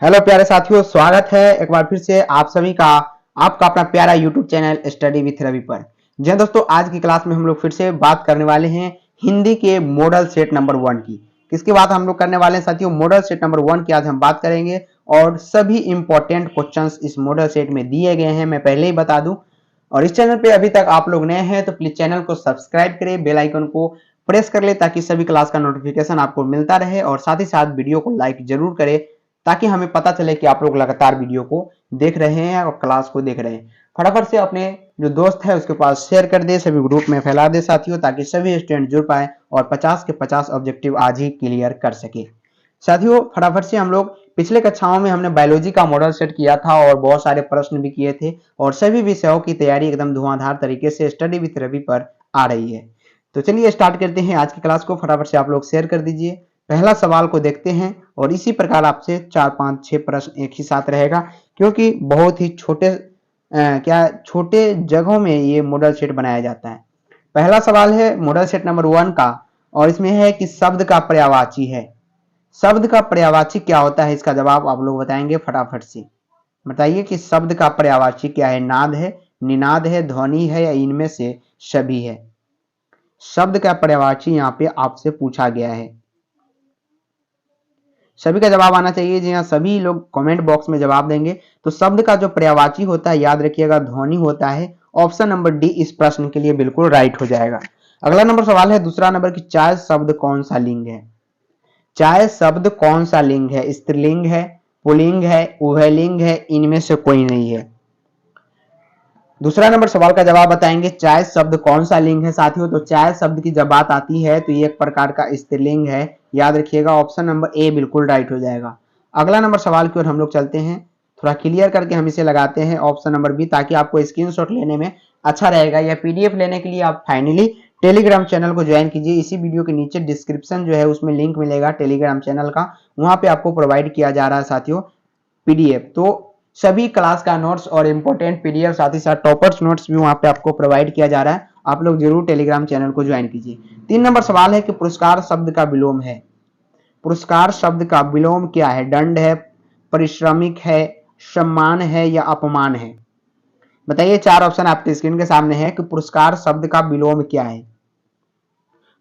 Hello प्यारे साथियों, स्वागत है एक बार फिर से आप सभी का आपका अपना प्यारा YouTube channel study with Ravi पर। जी हाँ दोस्तों, आज की क्लास में हम लोग फिर से बात करने वाले हैं हिंदी के मॉडल सेट नंबर 1 की। किसकी बात हम लोग करने वाले हैं साथियों? मॉडल सेट नंबर 1 की आज हम बात करेंगे और सभी इंपॉर्टेंट क्वेश्चंस इस मॉडल सेट में दिए गए हैं, मैं पहले ही बता दूं। और इस चैनल पे अभी तक आप लोग नए हैं तो प्लीज चैनल को सब्सक्राइब करें, बेल आइकन को प्रेस कर ले ताकि सभी क्लास का नोटिफिकेशन आपको मिलता रहे, और साथ ही साथ वीडियो को लाइक जरूर करें ताकि हमें पता चले कि आप लोग लगातार वीडियो को देख रहे हैं और क्लास को देख रहे हैं। फटाफट से अपने जो दोस्त है उसके पास शेयर कर दे, सभी ग्रुप में फैला दे साथियों, ताकि सभी स्टूडेंट जुड़ पाए और 50 के 50 ऑब्जेक्टिव आज ही क्लियर कर सके। साथियों फटाफट से हम लोग पिछले कक्षाओं में हमने बायोलॉजी का मॉडल सेट किया था और बहुत सारे प्रश्न भी किए थे, और सभी विषयों की तैयारी एकदम धुआंधार तरीके से स्टडी विथ रवि पर आ रही है। तो चलिए स्टार्ट करते हैं आज की क्लास को। फटाफट से आप लोग शेयर कर दीजिए। पहला सवाल को देखते हैं और इसी प्रकार आपसे 4 5 6 प्रश्न एक ही साथ रहेगा, क्योंकि बहुत ही छोटे जगहों में ये मॉडल सेट बनाया जाता है। पहला सवाल है मॉडल सेट नंबर 1 का, और इसमें है कि शब्द का पर्यायवाची है। शब्द का पर्यायवाची क्या होता है, इसका जवाब आप लोग बताएंगे फटाफट से। बताइए कि शब्द का पर्यायवाची क्या है? नाद है, निनाद है, ध्वनि है, या इनमें से सभी है? शब्द का पर्यायवाची यहाँ पे आपसे पूछा गया है। सभी का जवाब आना चाहिए। जी हाँ, सभी लोग कमेंट बॉक्स में जवाब देंगे। तो शब्द का जो पर्यायवाची होता है, याद रखिएगा, ध्वनि होता है। ऑप्शन नंबर डी इस प्रश्न के लिए बिल्कुल राइट हो जाएगा। अगला नंबर सवाल है दूसरा नंबर की, चाय शब्द कौन सा लिंग है? चाय शब्द कौन सा लिंग है? स्त्रीलिंग है, पुल्लिंग है, उभयलिंग है, इनमें से कोई नहीं है? दूसरा नंबर सवाल का जवाब बताएंगे। चाय शब्द कौन सा लिंग है साथियों? तो चाय शब्द की जब बात आती है तो ये एक प्रकार का स्त्रीलिंग है, याद रखिएगा। ऑप्शन नंबर ए बिल्कुल राइट हो जाएगा। अगला नंबर सवाल की ओर हम लोग चलते हैं। थोड़ा क्लियर करके हम इसे लगाते हैं ऑप्शन नंबर बी, ताकि आपको स्क्रीनशॉट लेने में अच्छा रहेगा। या पीडीएफ लेने के लिए आप फाइनली टेलीग्राम चैनल को ज्वाइन कीजिए। इसी वीडियो के नीचे डिस्क्रिप्शन जो है उसमें लिंक मिलेगा टेलीग्राम चैनल का, वहां पे आपको प्रोवाइड किया जा रहा है साथियों पीडीएफ। तो सभी क्लास का नोट्स और इंपॉर्टेंट पीडीएफ, साथ ही साथ टॉपर्स नोट्स भी वहां पे आपको प्रोवाइड किया जा रहा है। आप लोग जरूर टेलीग्राम चैनल को ज्वाइन कीजिए। 3 नंबर सवाल है कि पुरस्कार शब्द का विलोम है। पुरस्कार शब्द का विलोम क्या है? दंड है, परिश्रमिक है, सम्मान है, या अपमान है? बताइए। 4 ऑप्शन आपके स्क्रीन के सामने है कि पुरस्कार शब्द का विलोम क्या है।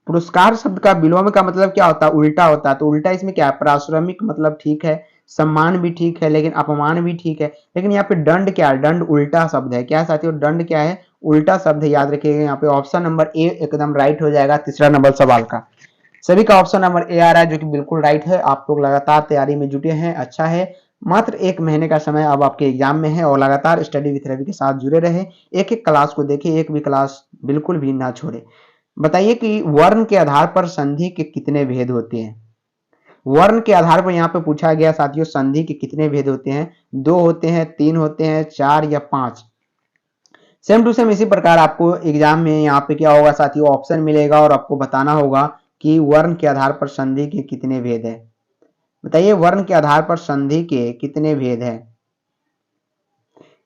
पुरस्कार शब्द का विलोम का मतलब क्या होता है? उल्टा होता है। तो उल्टा इसमें क्या है? पराश्रमिक मतलब ठीक है, सम्मान भी ठीक है, लेकिन अपमान भी ठीक है। लेकिन यहाँ पे दंड क्या है? दंड उल्टा शब्द है। क्या है साथियों? दंड क्या है? उल्टा शब्द है, याद रखिएगा। यहाँ पे ऑप्शन नंबर ए एकदम राइट हो जाएगा तीसरा नंबर सवाल का। सभी का ऑप्शन नंबर ए आ रहा है, जो कि बिल्कुल राइट है। आप लोग लगातार तैयारी में जुटे हैं, अच्छा है। मात्र 1 महीने का समय अब आपके एग्जाम में है, और लगातार स्टडी विथ रवि के साथ जुड़े रहे। एक एक क्लास को देखिए, एक भी क्लास बिल्कुल भी ना छोड़े। बताइए कि वर्ण के आधार पर संधि के कितने भेद होते हैं? वर्ण के आधार पर यहाँ पे पूछा गया साथियों, संधि के कितने भेद होते हैं? 2 होते हैं, 3 होते हैं, 4 या 5? सेम टू सेम इसी प्रकार आपको एग्जाम में यहाँ पे क्या होगा साथियों, ऑप्शन मिलेगा और आपको बताना होगा कि वर्ण के आधार पर संधि के कितने भेद है। बताइए, वर्ण के आधार पर संधि के कितने भेद है?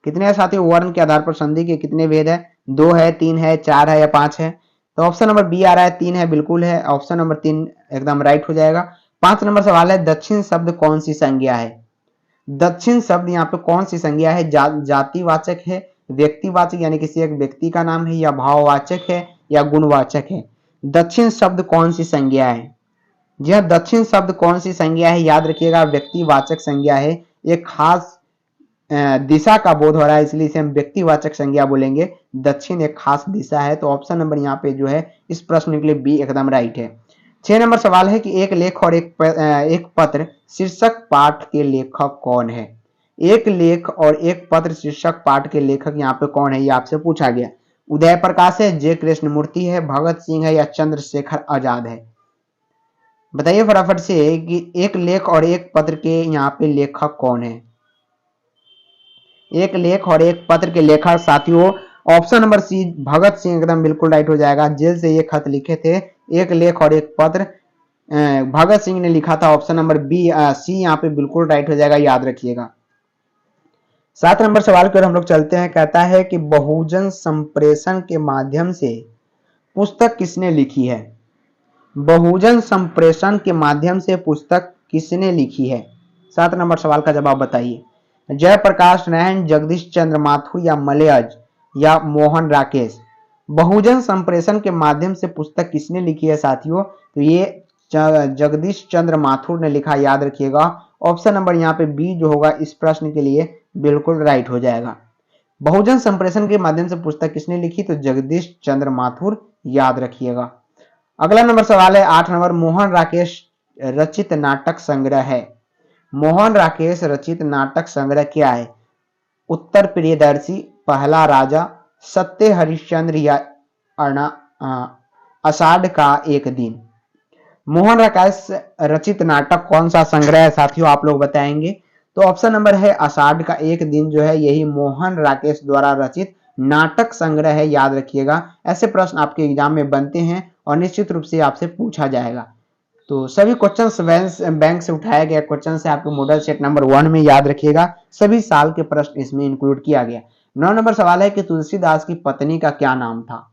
कितने हैं साथियों? वर्ण के आधार पर संधि के कितने भेद है? 2 है, 3 है, 4 है, या 5 है? तो ऑप्शन नंबर बी आ रहा है, 3 है, बिल्कुल है। ऑप्शन नंबर 3 एकदम राइट हो जाएगा। 5 नंबर सवाल है, दक्षिण शब्द कौन सी संज्ञा है? दक्षिण शब्द यहाँ पे कौन सी संज्ञा है? जातिवाचक है, व्यक्तिवाचक यानी किसी एक व्यक्ति का नाम है, या भाववाचक है, या गुणवाचक है? दक्षिण शब्द कौन सी संज्ञा है? जी हाँ, दक्षिण शब्द कौन सी संज्ञा है? याद रखिएगा, व्यक्तिवाचक संज्ञा है। एक खास दिशा का बोध हो रहा है, इसलिए इसे हम व्यक्तिवाचक संज्ञा बोलेंगे। दक्षिण एक खास दिशा है। तो ऑप्शन नंबर यहाँ पे जो है इस प्रश्न के लिए बी एकदम राइट है। 6 नंबर सवाल है कि एक लेख और एक पत्र शीर्षक पाठ के लेखक कौन है? एक लेख और एक पत्र शीर्षक पाठ के लेखक यहाँ पे कौन है, ये आपसे पूछा गया। उदय प्रकाश है, जे कृष्णमूर्ति है, भगत सिंह है, या चंद्रशेखर आजाद है? बताइए फटाफट से कि एक लेख और एक पत्र के यहाँ पे लेखक कौन है? एक लेख और एक पत्र के लेखक साथियों, option number C Bhagat Singh एकदम बिल्कुल राइट हो जाएगा। जेल से ये खत लिखे थे, एक लेख और एक पत्र भगत सिंह ने लिखा था। ऑप्शन नंबर बी सी यहाँ पे बिल्कुल राइट हो जाएगा, याद रखिएगा। 7 नंबर सवाल की ओर हम लोग चलते हैं। कहता है कि बहुजन संप्रेषण के माध्यम से पुस्तक किसने लिखी है? बहुजन संप्रेषण के माध्यम से पुस्तक किसने लिखी है? 7 नंबर सवाल का जवाब बताइए। जयप्रकाश नारायण, जगदीश चंद्र माथुर या मलयज या मोहन राकेश। बहुजन संप्रेषण के माध्यम से पुस्तक किसने लिखी है साथियों? तो ये जगदीश चंद्र माथुर ने लिखा, याद रखिएगा। ऑप्शन नंबर यहाँ पे बी जो होगा इस प्रश्न के लिए बिल्कुल राइट हो जाएगा। बहुजन संप्रेषण के माध्यम से पुस्तक किसने लिखी? तो जगदीश चंद्र माथुर, याद रखिएगा। अगला नंबर सवाल है 8 नंबर, मोहन राकेश रचित नाटक संग्रह है। मोहन राकेश रचित नाटक संग्रह क्या है? उत्तर प्रियदर्शी, पहला राजा, सत्य हरिश्चंद्र या आषाढ़ का एक दिन। मोहन राकेश रचित नाटक कौन सा संग्रह है साथियों, आप लोग बताएंगे। तो ऑप्शन नंबर है आषाढ़ का एक दिन जो है यही मोहन राकेश द्वारा रचित नाटक संग्रह है, याद रखिएगा। ऐसे प्रश्न आपके एग्जाम में बनते हैं और निश्चित रूप से आपसे पूछा जाएगा। तो सभी क्वेश्चन बैंक से उठाया गया क्वेश्चन से आपके मॉडल सेट नंबर 1 में, याद रखिएगा। सभी साल के प्रश्न इसमें इंक्लूड किया गया। 9 नंबर सवाल है कि तुलसीदास की पत्नी का क्या नाम था?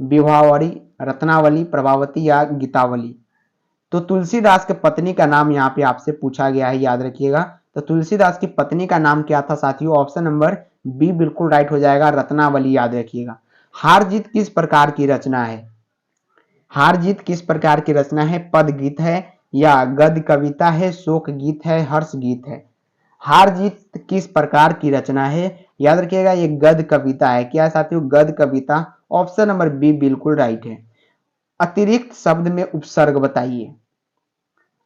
विभावरी, रत्नावली, प्रभावती या गीतावली। तो तुलसीदास के पत्नी का नाम यहाँ पे आपसे पूछा गया है, याद रखिएगा। तो तुलसीदास की पत्नी का नाम क्या था साथियों? ऑप्शन नंबर बी बिल्कुल राइट हो जाएगा, रत्नावली, याद रखिएगा। हार जीत किस प्रकार की रचना है? हार जीत किस प्रकार की रचना है? पद गीत है या गद्य कविता है, शोक गीत है, हर्ष गीत है। हार जीत किस प्रकार की रचना है? याद रखिएगा ये गद्य कविता है। क्या साथियों? गद्य कविता। ऑप्शन नंबर बी बिल्कुल राइट है। अतिरिक्त शब्द में उपसर्ग बताइए।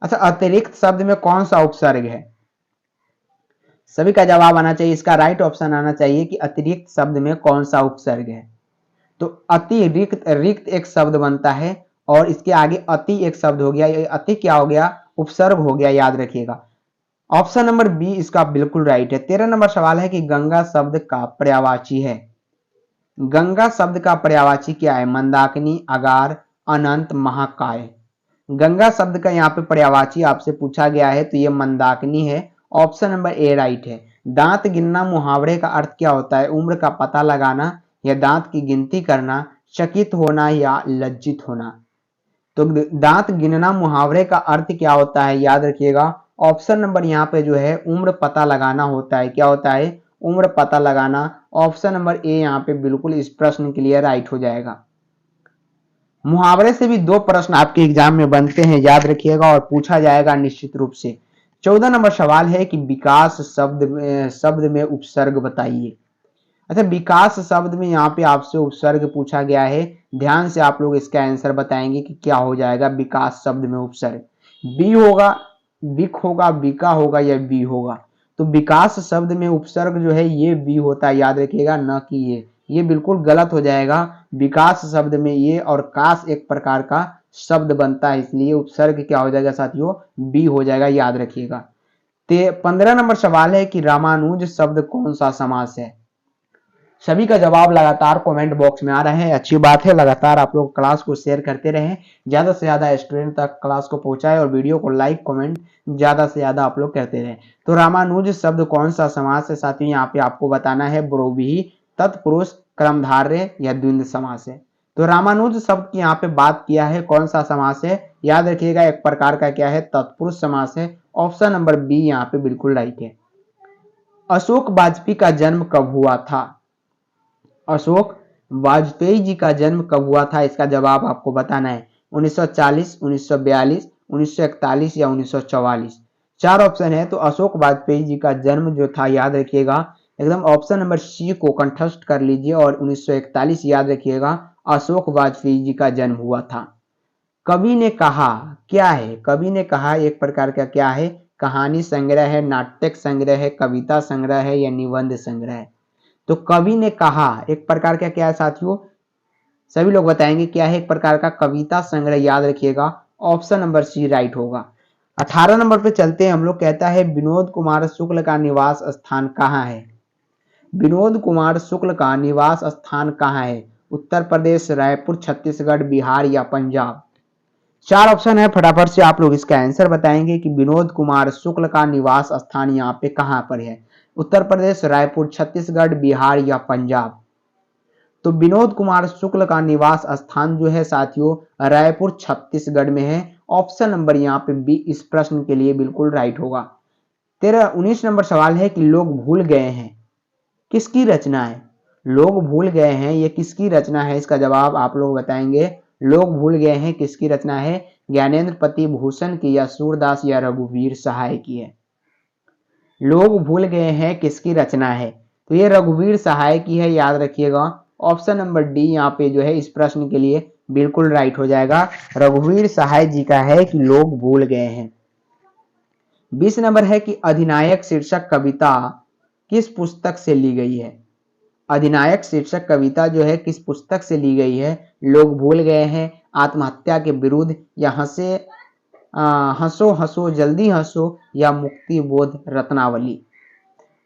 अच्छा, अतिरिक्त शब्द में कौन सा उपसर्ग है? सभी का जवाब आना चाहिए, इसका राइट ऑप्शन आना चाहिए कि अतिरिक्त शब्द में कौन सा उपसर्ग है। तो अतिरिक्त, रिक्त एक शब्द बनता है और इसके आगे अति एक शब्द हो गया। ये अति क्या हो गया? उपसर्ग हो गया, याद रखिएगा। ऑप्शन नंबर बी इसका बिल्कुल राइट है। 13 नंबर सवाल है कि गंगा शब्द का पर्यायवाची है। गंगा शब्द का पर्यायवाची क्या है? मंदाकिनी, अगार, अनंत, महाकाय। गंगा शब्द का यहाँ पे पर्यायवाची आपसे पूछा गया है तो ये मंदाकिनी है। ऑप्शन नंबर ए राइट है। दांत गिनना मुहावरे का अर्थ क्या होता है? उम्र का पता लगाना या दांत की गिनती करना, चकित होना या लज्जित होना। तो दांत गिनना मुहावरे का अर्थ क्या होता है? याद रखिएगा। ऑप्शन नंबर यहाँ पे जो है उम्र पता लगाना होता है। क्या होता है? उम्र पता लगाना। ऑप्शन नंबर ए यहाँ पे बिल्कुल इस प्रश्न के लिए राइट हो जाएगा। मुहावरे से भी 2 प्रश्न आपके एग्जाम में बनते हैं, याद रखिएगा, और पूछा जाएगा निश्चित रूप से। 14 नंबर सवाल है कि विकास शब्द में उपसर्ग बताइए। अच्छा, विकास शब्द में यहाँ पे आपसे उपसर्ग पूछा गया है। ध्यान से आप लोग इसका आंसर बताएंगे कि क्या हो जाएगा विकास शब्द में उपसर्ग। बी होगा, विक होगा, विका होगा या बी होगा। तो विकास शब्द में उपसर्ग जो है ये बी होता है, याद रखिएगा, न कि ये बिल्कुल गलत हो जाएगा। विकास शब्द में ये और काश एक प्रकार का शब्द बनता है, इसलिए उपसर्ग क्या हो जाएगा साथियों? बी हो जाएगा, याद रखिएगा। 15 नंबर सवाल है कि रामानुज शब्द कौन सा समास है? सभी का जवाब लगातार कमेंट बॉक्स में आ रहा है, अच्छी बात है। लगातार आप लोग क्लास को शेयर करते रहें, ज्यादा से ज्यादा स्टूडेंट तक क्लास को पहुंचाए और वीडियो को लाइक कमेंट ज्यादा से ज्यादा आप लोग करते रहें। तो रामानुज शब्द कौन सा समास है साथियों? यहाँ पे आपको बताना है। ब्रोवीही, तत्पुरुष, क्रमधारय या द्वंद्व समास है। तो रामानुज शब्द की यहाँ पे बात किया है, कौन सा समास है? याद रखिएगा एक प्रकार का क्या है? तत्पुरुष समास है। ऑप्शन नंबर बी यहाँ पे बिल्कुल राइट है। अशोक वाजपेयी का जन्म कब हुआ था? अशोक वाजपेयी जी का जन्म कब हुआ था? इसका जवाब आपको बताना है। 1940, 1942, 1941 या 1944। 4 ऑप्शन है। तो अशोक वाजपेयी जी का जन्म जो था, याद रखिएगा, एकदम ऑप्शन नंबर सी को कंठस्थ कर लीजिए और 1941 याद रखिएगा, अशोक वाजपेयी जी का जन्म हुआ था। कवि ने कहा क्या है? कवि ने कहा एक प्रकार का क्या है? कहानी संग्रह है, नाटक संग्रह है, कविता संग्रह है या निबंध संग्रह है। तो कवि ने कहा एक प्रकार का क्या है साथियों? सभी लोग बताएंगे क्या है? एक प्रकार का कविता संग्रह, याद रखिएगा। ऑप्शन नंबर सी राइट होगा। 18 नंबर पे चलते हैं हम लोग। कहता है विनोद कुमार शुक्ल का निवास स्थान कहाँ है? विनोद कुमार शुक्ल का निवास स्थान कहाँ है? उत्तर प्रदेश, रायपुर, छत्तीसगढ़, बिहार या पंजाब। 4 ऑप्शन है, फटाफट से आप लोग इसका आंसर बताएंगे कि विनोद कुमार शुक्ल का निवास स्थान यहाँ पे कहाँ पर है? उत्तर प्रदेश, रायपुर, छत्तीसगढ़, बिहार या पंजाब। तो विनोद कुमार शुक्ल का निवास स्थान जो है साथियों रायपुर, छत्तीसगढ़ में है। ऑप्शन नंबर यहाँ पे बी इस प्रश्न के लिए बिल्कुल राइट होगा। 19 नंबर सवाल है कि लोग भूल गए हैं, किसकी रचना है? लोग भूल गए हैं, ये किसकी रचना है? इसका जवाब आप लोग बताएंगे। लोग भूल गए हैं किसकी रचना है? ज्ञानेंद्र पति भूषण की, या सूरदास, या रघुवीर सहाय की है? लोग भूल गए हैं किसकी रचना है? तो ये रघुवीर सहाय की है, याद रखिएगा। ऑप्शन नंबर डी यहाँ पे जो है इस प्रश्न के लिए बिल्कुल राइट हो जाएगा। रघुवीर सहाय जी का है कि लोग भूल गए हैं। 20 नंबर है कि अधिनायक शीर्षक कविता किस पुस्तक से ली गई है? अधिनायक शीर्षक कविता जो है किस पुस्तक से ली गई है? लोग भूल गए हैं, आत्महत्या के विरुद्ध, या हंसो हंसो जल्दी हंसो, या मुक्ति बोध रत्नावली?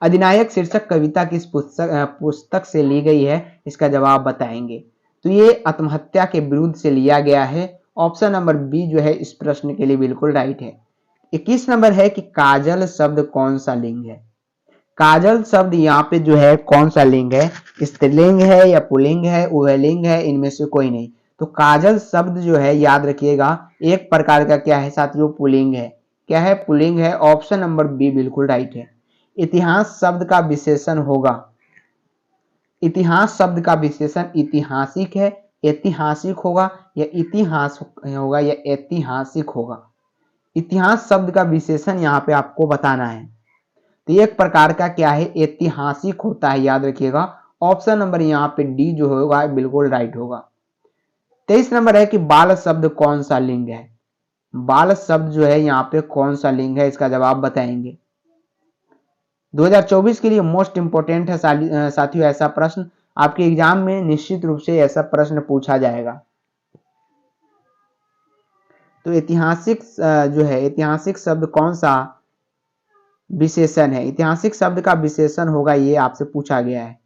अधिनायक शीर्षक कविता किस पुस्तक से ली गई है? इसका जवाब बताएंगे। तो ये आत्महत्या के विरुद्ध से लिया गया है। ऑप्शन नंबर बी जो है इस प्रश्न के लिए बिल्कुल राइट है। 21 नंबर है कि काजल शब्द कौन सा लिंग है? काजल शब्द यहाँ पे जो है कौन सा लिंग है? स्त्रीलिंग है, या पुल्लिंग है, उभयलिंग है, इनमें से कोई नहीं। तो काजल शब्द जो है याद रखिएगा एक प्रकार का क्या है साथियों? पुल्लिंग है। क्या है? पुल्लिंग है। ऑप्शन नंबर बी बिल्कुल राइट है। इतिहास शब्द का विशेषण होगा, इतिहास शब्द का विशेषण ऐतिहासिक है, ऐतिहासिक होगा, या इतिहास होगा, या ऐतिहासिक होगा? इतिहास शब्द का विशेषण यहाँ पे आपको बताना है। तो एक प्रकार का क्या है? ऐतिहासिक होता है, याद रखिएगा। ऑप्शन नंबर यहाँ पे डी जो होगा बिल्कुल राइट होगा। 23 नंबर है कि बाल शब्द कौन सा लिंग है? बाल शब्द जो है यहाँ पे कौन सा लिंग है? इसका जवाब बताएंगे। 2024 के लिए मोस्ट इंपोर्टेंट है साथियों ऐसा प्रश्न, आपके एग्जाम में निश्चित रूप से ऐसा प्रश्न पूछा जाएगा। तो ऐतिहासिक जो है, ऐतिहासिक शब्द कौन सा विशेषण है? ऐतिहासिक शब्द का विशेषण होगा, ये आपसे पूछा गया है।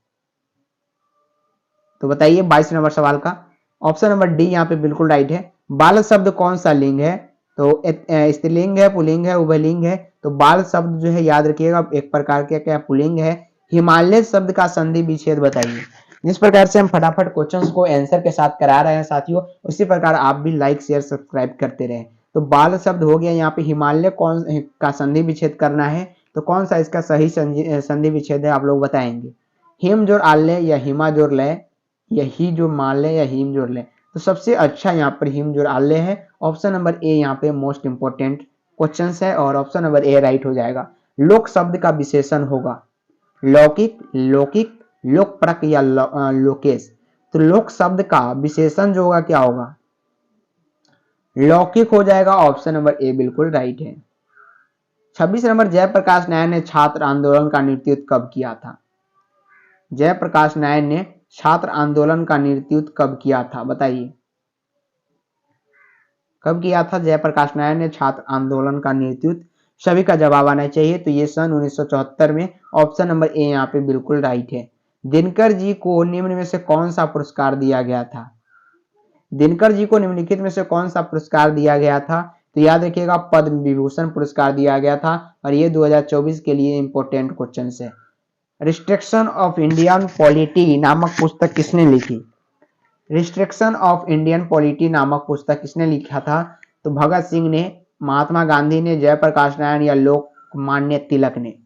तो बताइए 22 नंबर सवाल का ऑप्शन नंबर डी यहाँ पे बिल्कुल राइट है। बाल शब्द कौन सा लिंग है? तो स्त्रीलिंग है, पुल्लिंग है, उभयलिंग है। तो बाल शब्द जो है याद रखिएगा एक प्रकार के क्या पुल्लिंग है। हिमालय शब्द का संधि विच्छेद बताइए। जिस प्रकार से हम फटाफट क्वेश्चंस को आंसर के साथ करा रहे हैं साथियों, उसी प्रकार आप भी लाइक शेयर सब्सक्राइब करते रहें। तो बाल शब्द हो गया, यहाँ पे हिमालय कौन का संधि विच्छेद करना है, तो कौन सा इसका सही संधि विच्छेद है आप लोग बताएंगे। हिम जोड़ आल्य, या हिमा जोड़ लय, या ही जो मान ले, या हिम जोड़ ले। तो सबसे अच्छा यहाँ पर हिम जोड़ आल्य है। ऑप्शन नंबर ए यहाँ पे मोस्ट इंपोर्टेंट क्वेश्चन है, और ऑप्शन नंबर ए राइट हो जाएगा। लोक शब्द का विशेषण होगा लौकिक, लौकिक, लोकप्रक, या लोकेश। तो लोक शब्द का विशेषण जो होगा क्या होगा? लौकिक हो जाएगा। ऑप्शन नंबर ए बिल्कुल राइट है। 26 नंबर, जयप्रकाश नारायण ने छात्र आंदोलन का नेतृत्व कब किया था? जयप्रकाश नारायण ने छात्र आंदोलन का नेतृत्व कब किया था? बताइए कब किया था जयप्रकाश नारायण ने छात्र आंदोलन का नेतृत्व? सभी का जवाब आना चाहिए। तो ये सन 1974 में। ऑप्शन नंबर ए यहाँ पे बिल्कुल राइट है। दिनकर जी को निम्न में से कौन सा पुरस्कार दिया गया था? दिनकर जी को निम्नलिखित में से कौन सा पुरस्कार दिया गया था? तो याद रखिएगा पद्म विभूषण पुरस्कार दिया गया था, और ये 2024 के लिए इंपोर्टेंट क्वेश्चन है। रिस्ट्रिक्शन ऑफ इंडियन पॉलिटी नामक पुस्तक किसने लिखी? रिस्ट्रिक्शन ऑफ इंडियन पॉलिटी नामक पुस्तक किसने लिखा था? तो भगत सिंह ने, महात्मा गांधी ने, जयप्रकाश नारायण, या लोकमान्य तिलक ने?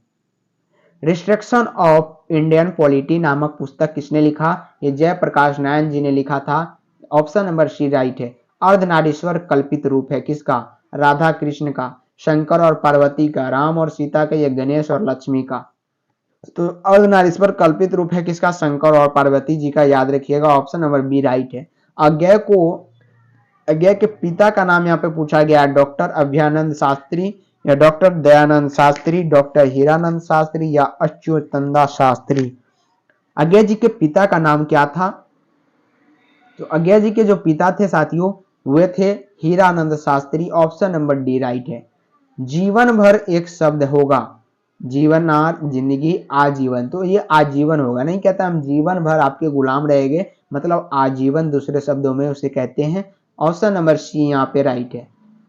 रिस्ट्रिक्शन ऑफ इंडियन पॉलिटी नामक पुस्तक किसने लिखा? ये जयप्रकाश नारायण जी ने लिखा था। ऑप्शन नंबर सी राइट है। अर्धनारीश्वर कल्पित रूप है किसका? राधा कृष्ण का, शंकर और पार्वती का, राम और सीता का, या गणेश और लक्ष्मी का? तो अर्धनारीश्वर कल्पित रूप है किसका? शंकर और पार्वती जी का, याद रखिएगा। ऑप्शन नंबर बी राइट है। अज्ञेय के पिता का नाम यहाँ पे पूछा गया, डॉक्टर अभ्यानंद शास्त्री, या डॉक्टर दयानंद शास्त्री, डॉक्टर हीरानंद शास्त्री, या अच्युतंदा शास्त्री? अज्ञेय जी के पिता का नाम क्या था? तो अज्ञेय जी के जो पिता थे साथियों वे थे Hiranand Shastri. Option number D right है। जीवन भर एक शब्द होगा, जीवनार, जिंदगी, आजीवन। तो ये आजीवन होगा, नहीं कहता हम जीवन भर आपके गुलाम रहेंगे, मतलब आजीवन दूसरे शब्दों में उसे कहते हैं। ऑप्शन नंबर सी यहाँ पे राइट है।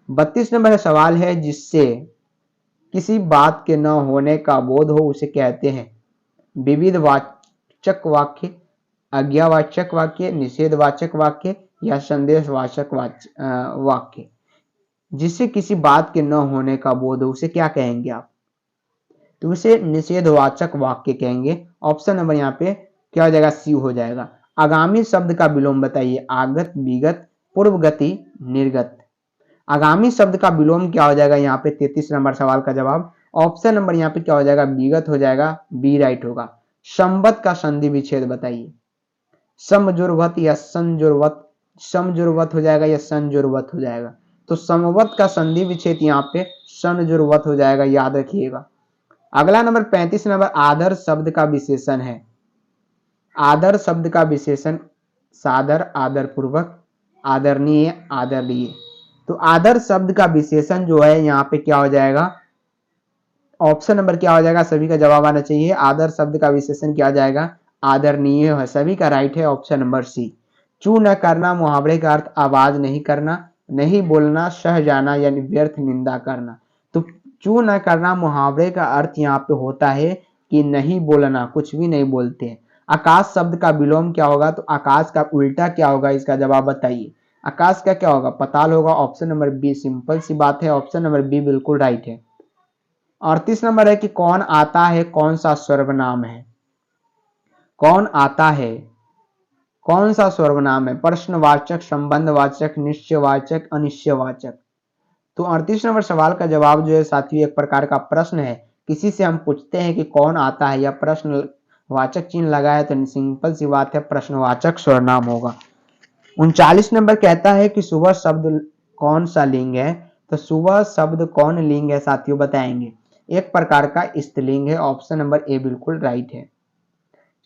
32 नंबर सवाल है, जिससे किसी बात के न होने का बोध हो उसे कहते हैं विविध वाचक वाक्य, आज्ञावाचक वाक्य, निषेधवाचक वाक्य, या संदेशवाचक वाक्य। जिससे किसी बात के न होने का बोध हो उसे क्या कहेंगे आप? तो उसे निषेधवाचक वाक्य कहेंगे। ऑप्शन नंबर यहाँ पे क्या हो जाएगा, सी हो जाएगा। आगामी शब्द का विलोम बताइए, आगत, विगत, पूर्व गति, निर्गत। आगामी शब्द का विलोम क्या हो जाएगा यहाँ पे 33 नंबर सवाल का जवाब ऑप्शन नंबर यहाँ पे क्या हो जाएगा, विगत हो जाएगा, बी राइट होगा। संवत का संधि विच्छेद बताइए, समजुर्वत या संजुर्वत, समजुर्वत हो जाएगा या संजुर्वत हो जाएगा। तो समवत का संधि विच्छेद यहाँ पे संजुर्वत हो जाएगा, याद रखिएगा। अगला नंबर 35 नंबर आदर शब्द का विशेषण है। आदर शब्द का विशेषण सादर, आदर पूर्वक, आदरणीय, आदरणीय। तो आदर शब्द का विशेषण जो है यहाँ पे क्या हो जाएगा, ऑप्शन नंबर क्या हो जाएगा, सभी का जवाब आना चाहिए। आदर शब्द का विशेषण क्या हो जाएगा, आदरणीय है, सभी का राइट है ऑप्शन नंबर सी। चू न करना मुहावरे का अर्थ आवाज नहीं करना, नहीं बोलना, सह जाना यानी व्यर्थ निंदा करना। तो चू न करना मुहावरे का अर्थ यहाँ पे होता है कि नहीं बोलना, कुछ भी नहीं बोलते हैं। आकाश शब्द का विलोम क्या होगा, तो आकाश का उल्टा क्या होगा, इसका जवाब बताइए। आकाश का क्या होगा, पताल होगा, ऑप्शन नंबर बी, सिंपल सी बात है, ऑप्शन नंबर बी बिल्कुल राइट है। 38 नंबर है कि कौन आता है कौन सा सर्वनाम है। कौन आता है कौन सा सर्वनाम है, प्रश्नवाचक, संबंधवाचक, निश्चयवाचक, अनिश्चयवाचक। तो 38 नंबर सवाल का जवाब जो है साथियों एक प्रकार का प्रश्न है। किसी से हम पूछते हैं कि कौन आता है या प्रश्नवाचक चिन्ह लगा है तो सिंपल सी बात है प्रश्नवाचक सर्वनाम होगा। 39 नंबर कहता है कि सुबह शब्द कौन सा लिंग है, तो सुबह शब्द कौन लिंग है साथियों बताएंगे, एक प्रकार का स्त्रीलिंग है, ऑप्शन नंबर ए बिल्कुल राइट है।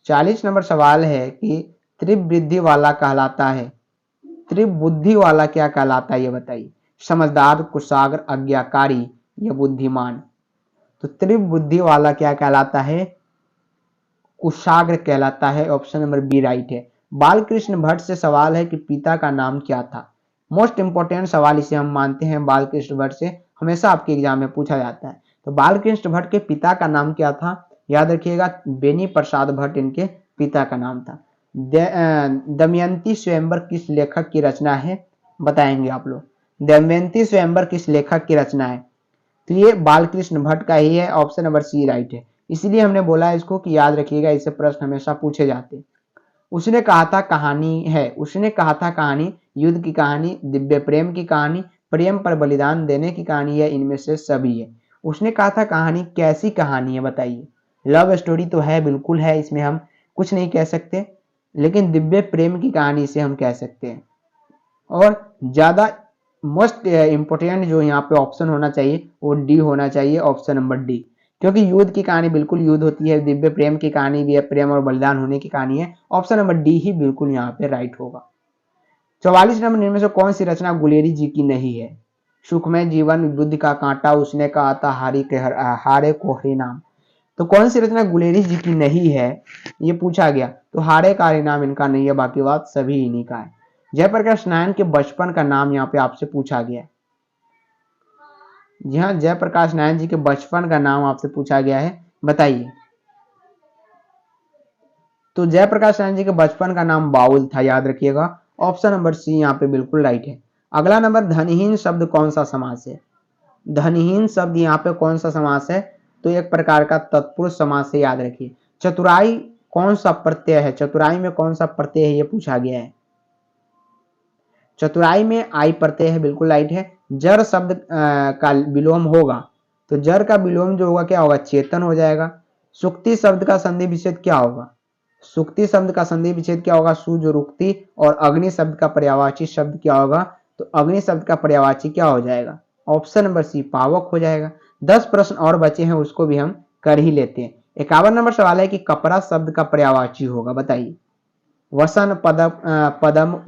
40 नंबर सवाल है कि त्रिवृद्धि वाला कहलाता है, त्रिबुद्धि वाला क्या कहलाता है ये बताइए, समझदार, कुशाग्र, आज्ञाकारी या बुद्धिमान। तो त्रिबुद्धि वाला क्या कहलाता है, कुशाग्र कहलाता है, ऑप्शन नंबर बी राइट है। बालकृष्ण भट्ट से सवाल है कि पिता का नाम क्या था। मोस्ट इंपोर्टेंट सवाल इसे हम मानते हैं, बालकृष्ण भट्ट से हमेशा आपके एग्जाम में पूछा जाता है। तो बालकृष्ण भट्ट के पिता का नाम क्या था, याद रखिएगा बेनी प्रसाद भट्ट इनके पिता का नाम था। दमयंती स्वयंवर किस लेखक की रचना है, बताएंगे आप लोग। दमयंती स्वयंवर किस लेखक की रचना है, तो ये बालकृष्ण भट्ट का ही है, ऑप्शन नंबर सी राइट है। इसलिए हमने बोला इसको कि याद रखिएगा, इससे प्रश्न हमेशा पूछे जाते। उसने कहा था कहानी है, उसने कहा था कहानी युद्ध की कहानी, दिव्य प्रेम की कहानी, प्रेम पर बलिदान देने की कहानी है, इनमें से सभी है। उसने कहा था कहानी कैसी कहानी है बताइए। लव स्टोरी तो है, बिल्कुल है, इसमें हम कुछ नहीं कह सकते, लेकिन दिव्य प्रेम की कहानी से हम कह सकते हैं। और ज्यादा मोस्ट इंपोर्टेंट जो यहाँ पे ऑप्शन होना चाहिए वो डी होना चाहिए, ऑप्शन नंबर डी, क्योंकि युद्ध की कहानी बिल्कुल युद्ध होती है, दिव्य प्रेम की कहानी भी है, प्रेम और बलिदान होने की कहानी है, ऑप्शन नंबर डी ही बिल्कुल यहाँ पे राइट होगा। 44 नंबर इनमें से कौन सी रचना गुलेरी जी की नहीं है, सुखमय जीवन, बुद्ध का कांटा, उसने कहा था हारे को हरि नाम। तो कौन सी रचना गुलेरी जी की नहीं है ये पूछा गया, तो हारे का हरि नाम इनका नहीं है, बाकी बात सभी इन्हीं का है। जयप्रकाश नारायण के बचपन का नाम यहाँ पे आपसे पूछा गया है। जी हाँ, जयप्रकाश नारायण जी के बचपन का नाम आपसे पूछा गया है, बताइए। तो जयप्रकाश नारायण जी के बचपन का नाम बाउल था, याद रखिएगा, ऑप्शन नंबर सी यहाँ पे बिल्कुल राइट है। अगला नंबर धनहीन शब्द कौन सा समास है। धनहीन शब्द यहाँ पे कौन सा समास है, तो एक प्रकार का तत्पुरुष समास है, याद रखिए। चतुराई कौन सा प्रत्यय है, चतुराई में कौन सा प्रत्यय है ये पूछा गया है। चतुराई में आई प्रत्यय है, बिल्कुल राइट है। जर शब्द का विलोम होगा, तो जर का विलोम जो होगा क्या होगा, चेतन हो जाएगा। सुक्ति शब्द का संधि विच्छेद क्या होगा, सुक्ति शब्द का संधि विच्छेद क्या होगा, सुजुरुक्ति। और अग्नि शब्द का पर्यायवाची शब्द क्या होगा, तो अग्नि शब्द का पर्यायवाची क्या हो जाएगा, ऑप्शन नंबर सी पावक हो जाएगा। 10 प्रश्न और बचे हैं, उसको भी हम कर ही लेते हैं। 51 नंबर सवाल है कि कपड़ा शब्द का पर्यायवाची होगा, बताइए। वसन, पदम,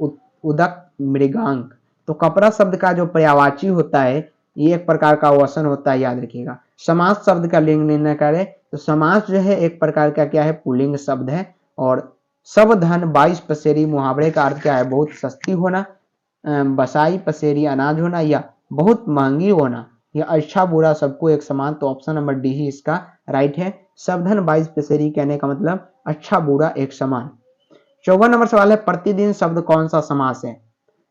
उदक, मृगांक। तो कपड़ा शब्द का जो पर्यायवाची होता है ये एक प्रकार का वसन होता है, याद रखिएगा। समास शब्द का लिंग निर्णय करें, तो समास जो है एक प्रकार का क्या है, पुल्लिंग शब्द है। और सब धन 22 पसेरी मुहावरे का अर्थ क्या है, बहुत सस्ती होना, बसाई पसेरी अनाज होना, या बहुत महंगी होना, या अच्छा बुरा सबको एक समान। तो ऑप्शन नंबर डी ही इसका राइट है। सब धन 22 पसेरी कहने का मतलब अच्छा बुरा एक समान। 54 नंबर सवाल है प्रतिदिन शब्द कौन सा समास है।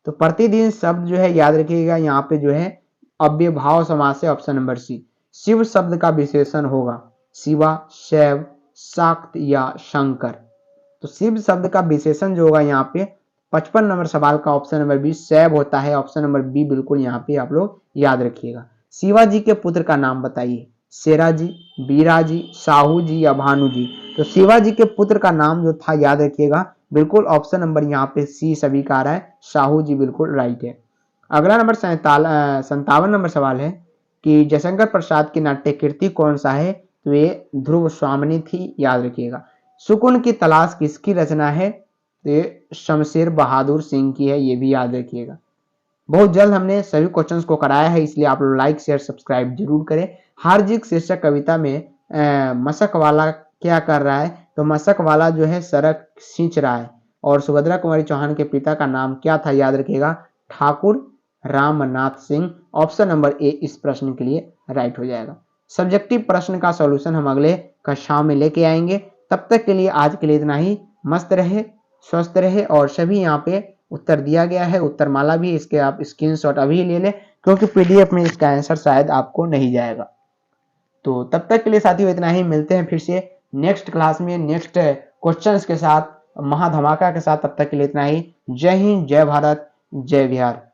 तो प्रतिदिन शब्द जो है याद रखिएगा यहाँ पे जो है अव्ययभाव समास है, ऑप्शन नंबर सी। शिव शब्द का विशेषण होगा, शिवा, शैव, शाक्त या शंकर। तो शिव शब्द का विशेषण जो होगा यहाँ पे 55 नंबर सवाल का ऑप्शन नंबर बी शैव होता है। ऑप्शन नंबर बी बिल्कुल यहाँ पे आप लोग याद रखिएगा। शिवाजी के पुत्र का नाम बताइए। शेरा जी, बीरा जी, साहू जी या भानु जी। तो शिवाजी के पुत्र का नाम जो था याद रखिएगा, बिल्कुल ऑप्शन नंबर यहाँ पे सी सभी का आ रहा है, साहू जी बिल्कुल राइट है। अगला नंबर 57 नंबर सवाल है कि जयशंकर प्रसाद की नाट्य कृति कौन सा है। तो ये ध्रुव स्वामिनी थी, याद रखिएगा। सुकून की तलाश किसकी रचना है। तो ये शमशेर बहादुर सिंह की है, ये भी याद रखिएगा। बहुत जल्द हमने सभी क्वेश्चंस को कराया है, इसलिए आप लोग लाइक शेयर सब्सक्राइब जरूर करें। हार्जिक शीर्षक कविता में मशक वाला क्या कर रहा है। तो मशक वाला जो है सड़क सींच रहा है। और सुभद्रा कुमारी चौहान के पिता का नाम क्या था, याद रखिएगा, Thakur Ramnath Singh. Option number A इस प्रश्न के लिए राइट हो जाएगा। सब्जेक्टिव प्रश्न का सॉल्यूशन हम अगले कक्षाओं में लेके आएंगे। तब तक के लिए आज के लिए इतना ही। मस्त रहे, स्वस्थ रहे। और सभी यहाँ पे उत्तर दिया गया है, उत्तरमाला भी, इसके आप स्क्रीनशॉट अभी ले लें, क्योंकि पीडीएफ में इसका आंसर शायद आपको नहीं जाएगा। तो तब तक के लिए साथियों इतना ही। मिलते हैं फिर से नेक्स्ट क्लास में नेक्स्ट क्वेश्चंस के साथ, महाधमाका के साथ। तब तक के लिए इतना ही। जय हिंद, जय भारत, जय बिहार।